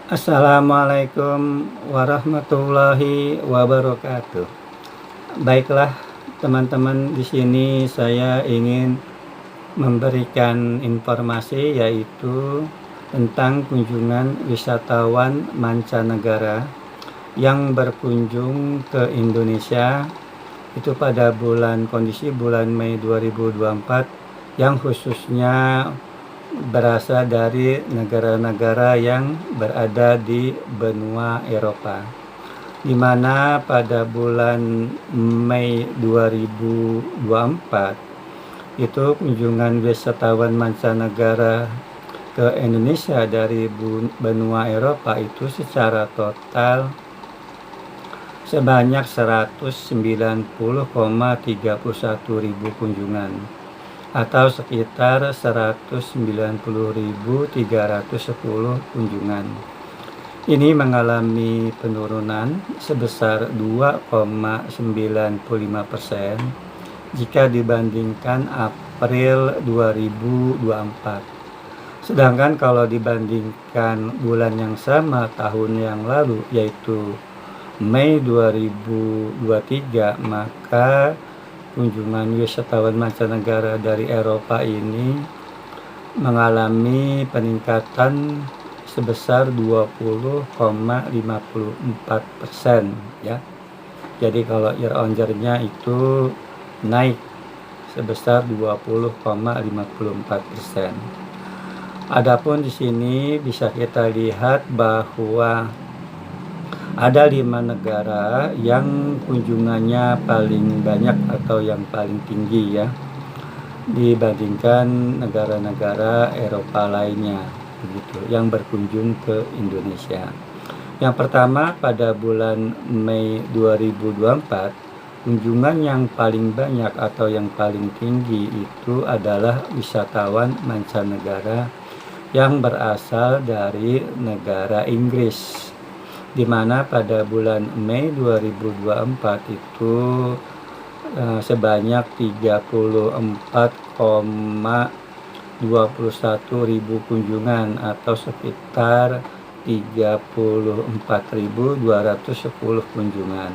Assalamualaikum warahmatullahi wabarakatuh. Baiklah, teman-teman, di sini saya ingin memberikan informasi yaitu tentang kunjungan wisatawan mancanegara yang berkunjung ke Indonesia itu pada kondisi bulan Mei 2024 yang khususnya berasal dari negara-negara yang berada di benua Eropa, di mana pada bulan Mei 2024 itu kunjungan wisatawan mancanegara ke Indonesia dari benua Eropa itu secara total sebanyak 190,31 ribu kunjungan atau sekitar 190.310 kunjungan. Ini mengalami penurunan sebesar 2,95% jika dibandingkan April 2024. Sedangkan kalau dibandingkan bulan yang sama tahun yang lalu yaitu Mei 2023, maka kunjungan wisatawan mancanegara dari Eropa ini mengalami peningkatan sebesar 20,54% ya. Jadi kalau year on year-nya itu naik sebesar 20,54%. Adapun di sini bisa kita lihat bahwa ada 5 negara yang kunjungannya paling banyak atau yang paling tinggi ya dibandingkan negara-negara Eropa lainnya begitu yang berkunjung ke Indonesia. Yang pertama, pada bulan Mei 2024 kunjungan yang paling banyak atau yang paling tinggi itu adalah wisatawan mancanegara yang berasal dari negara Inggris, di mana pada bulan Mei 2024 itu sebanyak 34,21 ribu kunjungan atau sekitar 34.210 kunjungan.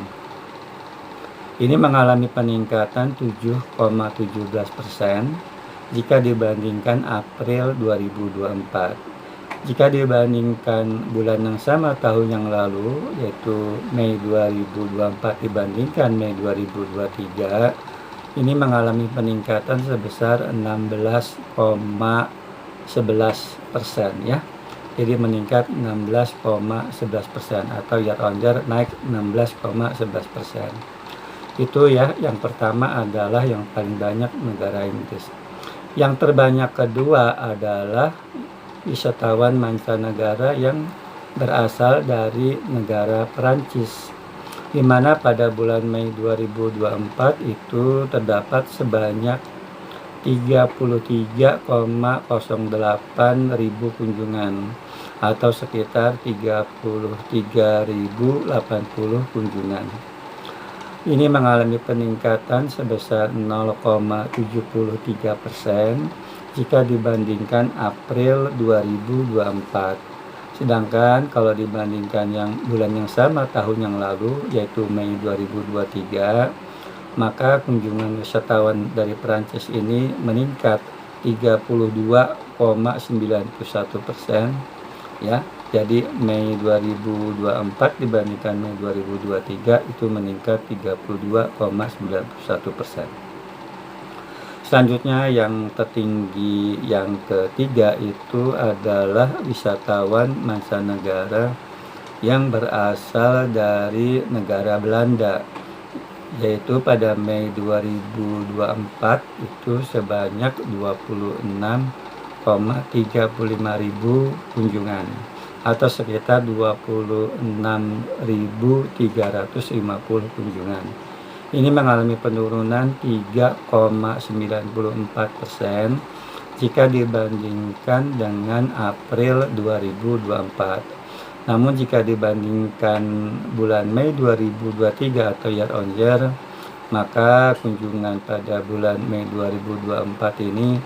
Ini mengalami peningkatan 7,17% jika dibandingkan April 2024. Jika dibandingkan bulan yang sama tahun yang lalu, yaitu Mei 2024 dibandingkan Mei 2023, ini mengalami peningkatan sebesar 16,11% ya. Jadi meningkat 16,11% atau year on year naik 16,11%. Itu ya, yang pertama adalah yang paling banyak negara Inggris. Yang terbanyak kedua adalah wisatawan mancanegara yang berasal dari negara Perancis, di mana pada bulan Mei 2024 itu terdapat sebanyak 33,08 ribu kunjungan atau sekitar 33.080 kunjungan. Ini mengalami peningkatan sebesar 0,73% jika dibandingkan April 2024. Sedangkan kalau dibandingkan yang bulan yang sama tahun yang lalu yaitu Mei 2023, maka kunjungan wisatawan dari Perancis ini meningkat 32,91% ya. Jadi Mei 2024 dibandingkan Mei 2023 itu meningkat 32,91%. Selanjutnya yang tertinggi yang ketiga itu adalah wisatawan mancanegara yang berasal dari negara Belanda, yaitu pada Mei 2024 itu sebanyak 26,35 ribu kunjungan atau sekitar 26.350 kunjungan. Ini mengalami penurunan 3,94% jika dibandingkan dengan April 2024. Namun jika dibandingkan bulan Mei 2023 atau year on year, maka kunjungan pada bulan Mei 2024 ini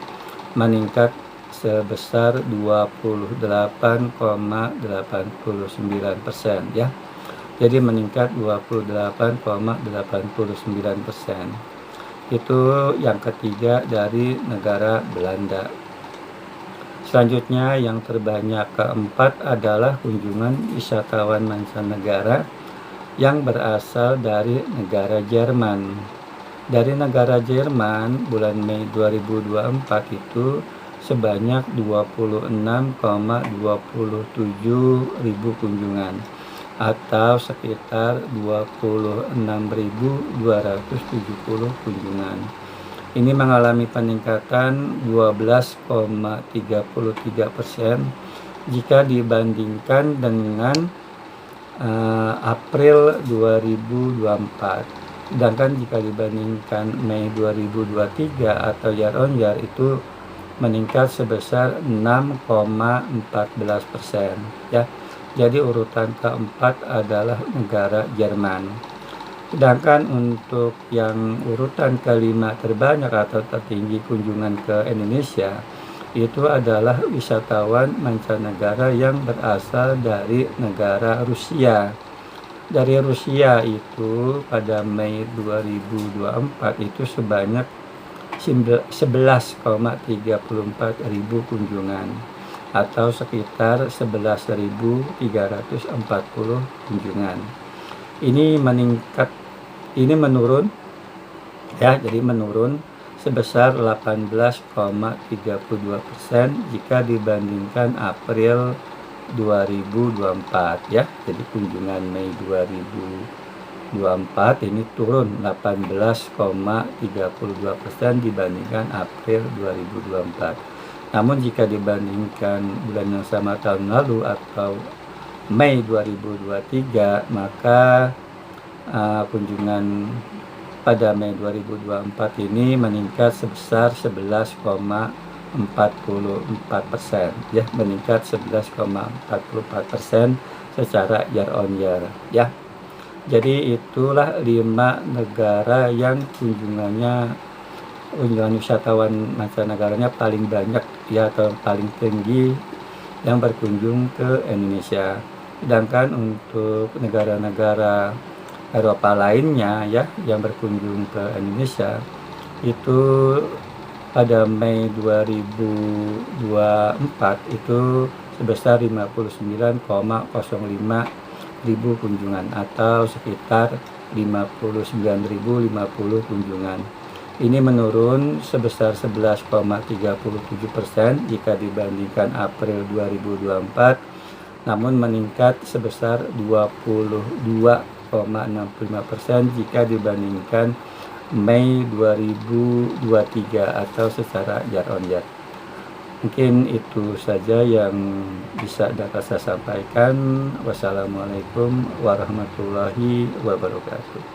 meningkat sebesar 28,89% ya. Jadi meningkat 28,89%. Itu yang ketiga dari negara Belanda. Selanjutnya yang terbanyak keempat adalah kunjungan wisatawan mancanegara yang berasal dari negara Jerman. Dari negara Jerman bulan Mei 2024 itu sebanyak 26,27 ribu kunjungan atau sekitar 26.270 kunjungan. Ini mengalami peningkatan 12,33% jika dibandingkan dengan April 2024. Sedangkan jika dibandingkan Mei 2023 atau year on year itu meningkat sebesar 6,14% ya. Jadi urutan keempat adalah negara Jerman. Sedangkan untuk yang urutan kelima terbanyak atau tertinggi kunjungan ke Indonesia itu adalah wisatawan mancanegara yang berasal dari negara Rusia. Dari Rusia itu pada Mei 2024 itu sebanyak 11,34 ribu kunjungan atau sekitar 11.340 kunjungan. Ini menurun ya, jadi menurun sebesar 18,32% jika dibandingkan April 2024 ya. Jadi kunjungan Mei 2024 ini turun 18,32% dibandingkan April 2024. Namun jika dibandingkan bulan yang sama tahun lalu atau Mei 2023, maka kunjungan pada Mei 2024 ini meningkat sebesar 11,44% ya, meningkat 11,44% secara year on year ya. Jadi itulah 5 negara yang kunjungan wisatawan mancanegaranya paling banyak ya, atau paling tinggi yang berkunjung ke Indonesia. Sedangkan untuk negara-negara Eropa lainnya ya yang berkunjung ke Indonesia itu pada Mei 2024 itu sebesar 59,05 ribu kunjungan atau sekitar 59.050 kunjungan. Ini menurun sebesar 11,37% jika dibandingkan April 2024, namun meningkat sebesar 22,65% jika dibandingkan Mei 2023 atau secara year on year. Mungkin itu saja yang bisa dapat saya sampaikan. Wassalamualaikum warahmatullahi wabarakatuh.